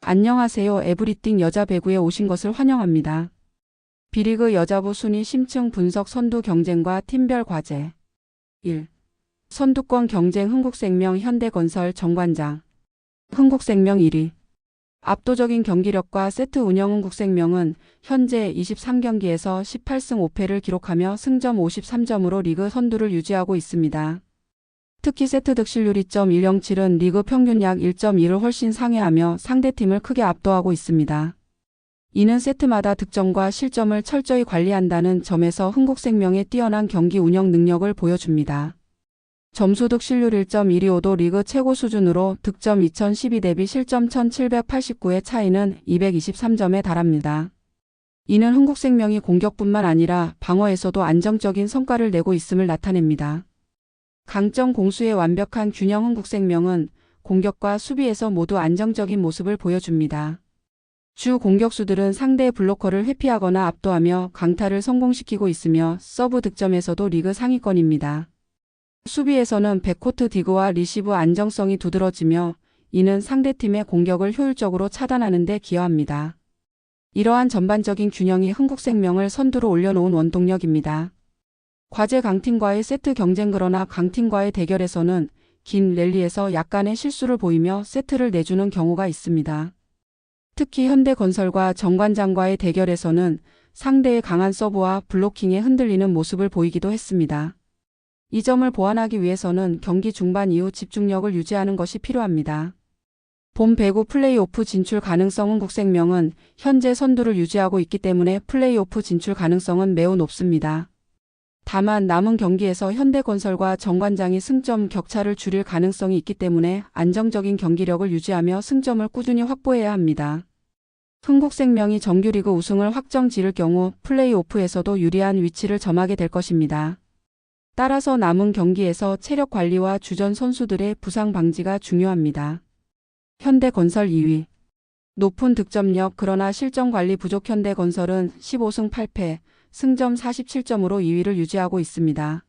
안녕하세요. 에브리띵 여자 배구에 오신 것을 환영합니다. B리그 여자부 순위 심층 분석 선두 경쟁과 팀별 과제 1. 선두권 경쟁 흥국생명 현대건설 정관장 흥국생명 1위 압도적인 경기력과 세트 운영 흥국생명은 현재 23경기에서 18승 5패를 기록하며 승점 53점으로 리그 선두를 유지하고 있습니다. 특히 세트 득실률 2.107은 리그 평균 약 1.2를 훨씬 상회하며 상대팀을 크게 압도하고 있습니다. 이는 세트마다 득점과 실점을 철저히 관리한다는 점에서 흥국생명의 뛰어난 경기 운영 능력을 보여줍니다. 점수 득실률 1.125도 리그 최고 수준으로 득점 2012 대비 실점 1789의 차이는 223점에 달합니다. 이는 흥국생명이 공격뿐만 아니라 방어에서도 안정적인 성과를 내고 있음을 나타냅니다. 강점 공수의 완벽한 균형 흥국생명은 공격과 수비에서 모두 안정적인 모습을 보여줍니다. 주 공격수들은 상대의 블로커를 회피하거나 압도하며 강타를 성공시키고 있으며 서브 득점에서도 리그 상위권입니다. 수비에서는 백코트 디그와 리시브 안정성이 두드러지며 이는 상대팀의 공격을 효율적으로 차단하는 데 기여합니다. 이러한 전반적인 균형이 흥국생명을 선두로 올려놓은 원동력입니다. 과제 강팀과의 세트 경쟁 그러나 강팀과의 대결에서는 긴 랠리에서 약간의 실수를 보이며 세트를 내주는 경우가 있습니다. 특히 현대건설과 정관장과의 대결에서는 상대의 강한 서브와 블로킹에 흔들리는 모습을 보이기도 했습니다. 이 점을 보완하기 위해서는 경기 중반 이후 집중력을 유지하는 것이 필요합니다. 본 배구 플레이오프 진출 가능성 흥국생명은 현재 선두를 유지하고 있기 때문에 플레이오프 진출 가능성은 매우 높습니다. 다만 남은 경기에서 현대건설과 정관장이 승점 격차를 줄일 가능성이 있기 때문에 안정적인 경기력을 유지하며 승점을 꾸준히 확보해야 합니다. 흥국생명이 정규리그 우승을 확정 지을 경우 플레이오프에서도 유리한 위치를 점하게 될 것입니다. 따라서 남은 경기에서 체력 관리와 주전 선수들의 부상 방지가 중요합니다. 현대건설 2위 높은 득점력 그러나 실점 관리 부족 현대건설은 15승 8패 승점 47점으로 2위를 유지하고 있습니다.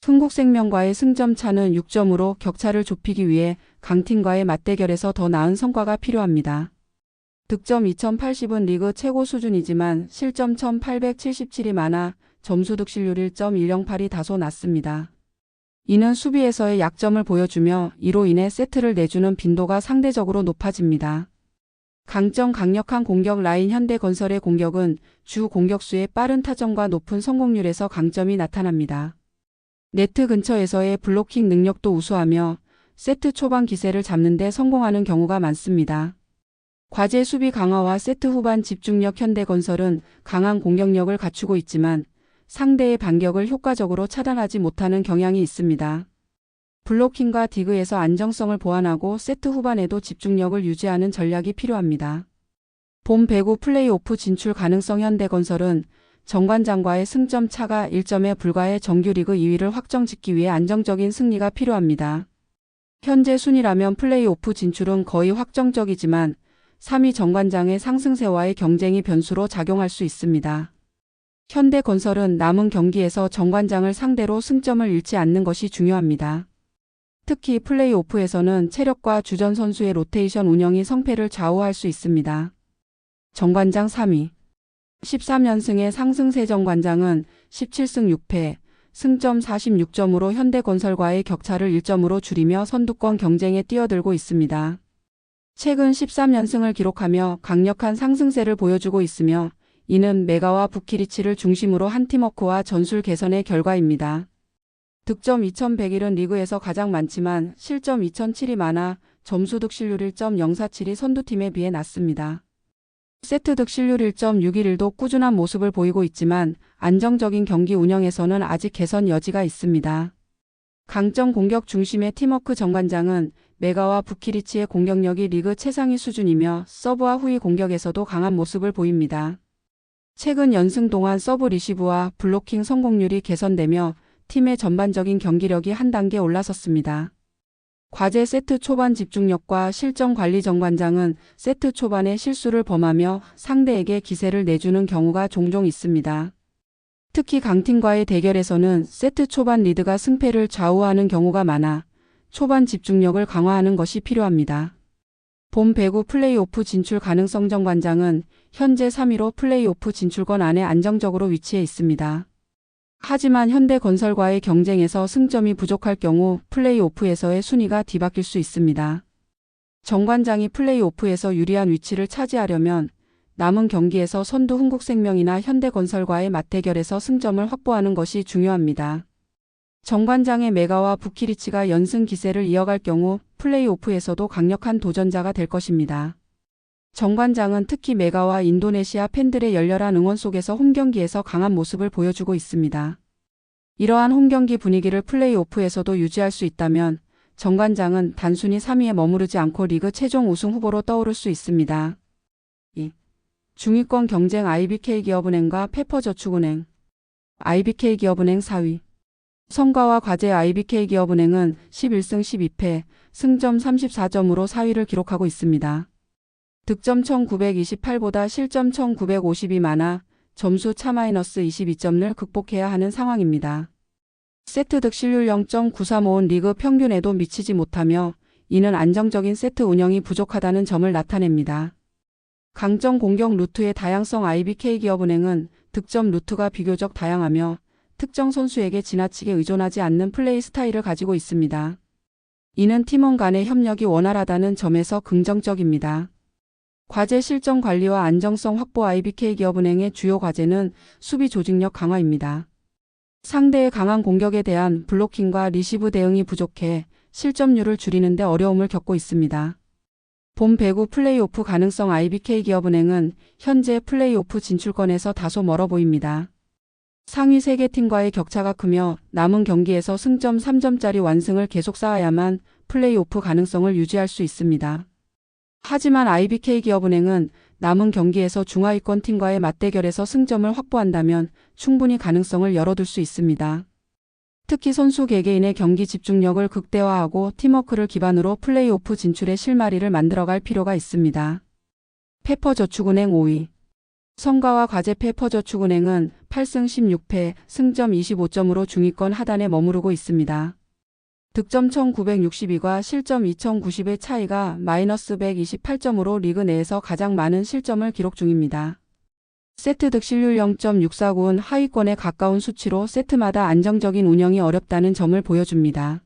흥국생명과의 승점 차는 6점으로 격차를 좁히기 위해 강팀과의 맞대결에서 더 나은 성과가 필요합니다. 득점 2080은 리그 최고 수준이지만 실점 1877이 많아 점수 득실률 1.108이 다소 낮습니다. 이는 수비에서의 약점을 보여주며 이로 인해 세트를 내주는 빈도가 상대적으로 높아집니다. 강점 강력한 공격 라인 현대건설의 공격은 주 공격수의 빠른 타점과 높은 성공률에서 강점이 나타납니다. 네트 근처에서의 블로킹 능력도 우수하며 세트 초반 기세를 잡는 데 성공하는 경우가 많습니다. 과제 수비 강화와 세트 후반 집중력 현대건설은 강한 공격력을 갖추고 있지만 상대의 반격을 효과적으로 차단하지 못하는 경향이 있습니다. 블로킹과 디그에서 안정성을 보완하고 세트 후반에도 집중력을 유지하는 전략이 필요합니다. 본 배구 플레이오프 진출 가능성 현대건설은 정관장과의 승점 차가 1점에 불과해 정규리그 2위를 확정짓기 위해 안정적인 승리가 필요합니다. 현재 순위라면 플레이오프 진출은 거의 확정적이지만 3위 정관장의 상승세와의 경쟁이 변수로 작용할 수 있습니다. 현대건설은 남은 경기에서 정관장을 상대로 승점을 잃지 않는 것이 중요합니다. 특히 플레이오프에서는 체력과 주전 선수의 로테이션 운영이 성패를 좌우할 수 있습니다. 정관장 3위 13연승의 상승세 정관장은 17승 6패 승점 46점으로 현대건설과의 격차를 1점으로 줄이며 선두권 경쟁에 뛰어들고 있습니다. 최근 13연승을 기록하며 강력한 상승세를 보여주고 있으며 이는 메가와 부키리치를 중심으로 한 팀워크와 전술 개선의 결과입니다. 득점 2101은 리그에서 가장 많지만 실점 2007이 많아 점수 득실률 1.047이 선두팀에 비해 낮습니다. 세트 득실률 1.611도 꾸준한 모습을 보이고 있지만 안정적인 경기 운영에서는 아직 개선 여지가 있습니다. 강점 공격 중심의 팀워크 정관장은 메가와 부키리치의 공격력이 리그 최상위 수준이며 서브와 후위 공격에서도 강한 모습을 보입니다. 최근 연승 동안 서브 리시브와 블로킹 성공률이 개선되며 팀의 전반적인 경기력이 한 단계 올라섰습니다. 과제 세트 초반 집중력과 실점 관리 정관장은 세트 초반에 실수를 범하며 상대에게 기세를 내주는 경우가 종종 있습니다. 특히 강팀과의 대결에서는 세트 초반 리드가 승패를 좌우하는 경우가 많아 초반 집중력을 강화하는 것이 필요합니다. 본 배구 플레이오프 진출 가능성. 정관장은 현재 3위로 플레이오프 진출권 안에 안정적으로 위치해 있습니다. 하지만 현대건설과의 경쟁에서 승점이 부족할 경우 플레이오프에서의 순위가 뒤바뀔 수 있습니다. 정관장이 플레이오프에서 유리한 위치를 차지하려면 남은 경기에서 선두 흥국생명이나 현대건설과의 맞대결에서 승점을 확보하는 것이 중요합니다. 정관장의 메가와 부키리치가 연승 기세를 이어갈 경우 플레이오프에서도 강력한 도전자가 될 것입니다. 정관장은 특히 메가와 인도네시아 팬들의 열렬한 응원 속에서 홈경기에서 강한 모습을 보여주고 있습니다. 이러한 홈경기 분위기를 플레이오프에서도 유지할 수 있다면 정관장은 단순히 3위에 머무르지 않고 리그 최종 우승 후보로 떠오를 수 있습니다. 2. 중위권 경쟁 IBK기업은행과 페퍼저축은행. IBK기업은행 4위. 성과와 과제. IBK기업은행은 11승 12패, 승점 34점으로 4위를 기록하고 있습니다. 득점 1928보다 실점 1952 많아 점수 차 -22점을 극복해야 하는 상황입니다. 세트 득실률 0.935는 리그 평균에도 미치지 못하며 이는 안정적인 세트 운영이 부족하다는 점을 나타냅니다. 강점 공격 루트의 다양성. IBK기업은행은 득점 루트가 비교적 다양하며 특정 선수에게 지나치게 의존하지 않는 플레이 스타일을 가지고 있습니다. 이는 팀원 간의 협력이 원활하다는 점에서 긍정적입니다. 과제. 실점 관리와 안정성 확보. IBK기업은행의 주요 과제는 수비 조직력 강화입니다. 상대의 강한 공격에 대한 블로킹과 리시브 대응이 부족해 실점률을 줄이는 데 어려움을 겪고 있습니다. 본 배구 플레이오프 가능성. IBK기업은행은 현재 플레이오프 진출권에서 다소 멀어 보입니다. 상위 3개 팀과의 격차가 크며 남은 경기에서 승점 3점짜리 완승을 계속 쌓아야만 플레이오프 가능성을 유지할 수 있습니다. 하지만 IBK기업은행은 남은 경기에서 중하위권 팀과의 맞대결에서 승점을 확보한다면 충분히 가능성을 열어둘 수 있습니다. 특히 선수 개개인의 경기 집중력을 극대화하고 팀워크를 기반으로 플레이오프 진출의 실마리를 만들어갈 필요가 있습니다. 페퍼저축은행 5위. 성과와 과제. 페퍼저축은행은 8승 16패, 승점 25점으로 중위권 하단에 머무르고 있습니다. 득점 1962과 실점 2090의 차이가 -128점으로 리그 내에서 가장 많은 실점을 기록 중입니다. 세트 득실률 0.649는 하위권에 가까운 수치로 세트마다 안정적인 운영이 어렵다는 점을 보여줍니다.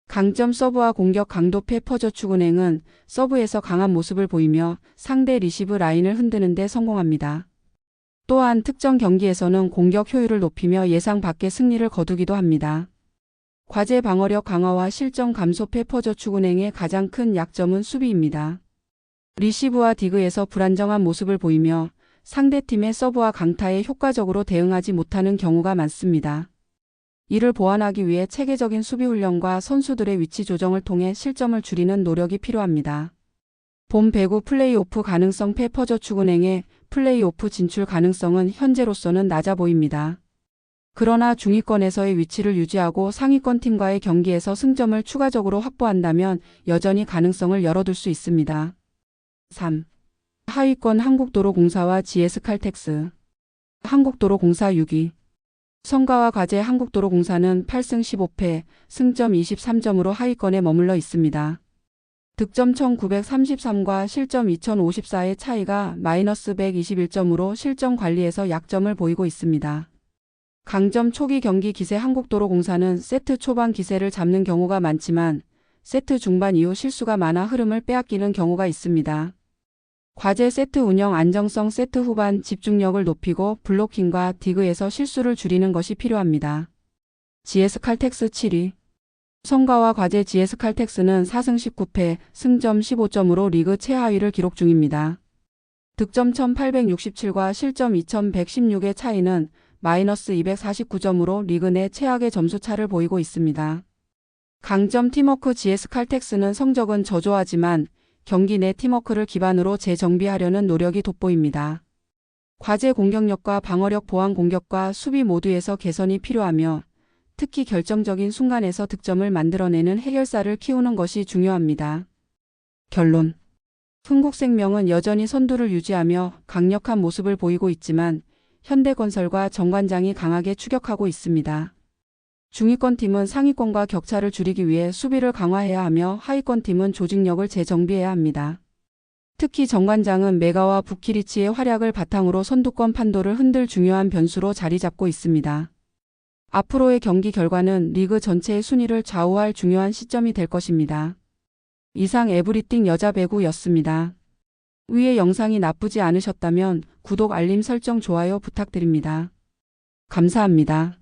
강점 서브와 공격 강도. 페퍼저축은행은 서브에서 강한 모습을 보이며 상대 리시브 라인을 흔드는 데 성공합니다. 또한 특정 경기에서는 공격 효율을 높이며 예상 밖의 승리를 거두기도 합니다. 과제. 방어력 강화와 실점 감소. 페퍼저축은행의 가장 큰 약점은 수비입니다. 리시브와 디그에서 불안정한 모습을 보이며 상대팀의 서브와 강타에 효과적으로 대응하지 못하는 경우가 많습니다. 이를 보완하기 위해 체계적인 수비 훈련과 선수들의 위치 조정을 통해 실점을 줄이는 노력이 필요합니다. 본 배구 플레이오프 가능성. 페퍼저축은행의 플레이오프 진출 가능성은 현재로서는 낮아 보입니다. 그러나 중위권에서의 위치를 유지하고 상위권 팀과의 경기에서 승점을 추가적으로 확보한다면 여전히 가능성을 열어둘 수 있습니다. 3. 하위권 한국도로공사와 GS칼텍스. 한국도로공사 6위. 성과와 과제. 한국도로공사는 8승 15패, 승점 23점으로 하위권에 머물러 있습니다. 득점 1933과 실점 2054의 차이가 -121점으로 실점 관리에서 약점을 보이고 있습니다. 강점 초기 경기 기세. 한국도로공사는 세트 초반 기세를 잡는 경우가 많지만 세트 중반 이후 실수가 많아 흐름을 빼앗기는 경우가 있습니다. 과제. 세트 운영 안정성. 세트 후반 집중력을 높이고 블로킹과 디그에서 실수를 줄이는 것이 필요합니다. GS칼텍스 7위. 성과와 과제. GS칼텍스는 4승 19패, 승점 15점으로 리그 최하위를 기록 중입니다. 득점 1867과 실점 2116의 차이는 -249점으로 리그 내 최악의 점수차를 보이고 있습니다. 강점 팀워크. GS칼텍스는 성적은 저조하지만 경기 내 팀워크를 기반으로 재정비하려는 노력이 돋보입니다. 과제. 공격력과 방어력. 보완 공격과 수비 모두에서 개선이 필요하며 특히 결정적인 순간에서 득점을 만들어내는 해결사를 키우는 것이 중요합니다. 결론. 흥국생명은 여전히 선두를 유지하며 강력한 모습을 보이고 있지만 현대건설과 정관장이 강하게 추격하고 있습니다. 중위권 팀은 상위권과 격차를 줄이기 위해 수비를 강화해야 하며 하위권 팀은 조직력을 재정비해야 합니다. 특히 정관장은 메가와 부키리치의 활약을 바탕으로 선두권 판도를 흔들 중요한 변수로 자리 잡고 있습니다. 앞으로의 경기 결과는 리그 전체의 순위를 좌우할 중요한 시점이 될 것입니다. 이상 에브리띵 여자 배구였습니다. 위의 영상이 나쁘지 않으셨다면 구독, 알림 설정, 좋아요 부탁드립니다. 감사합니다.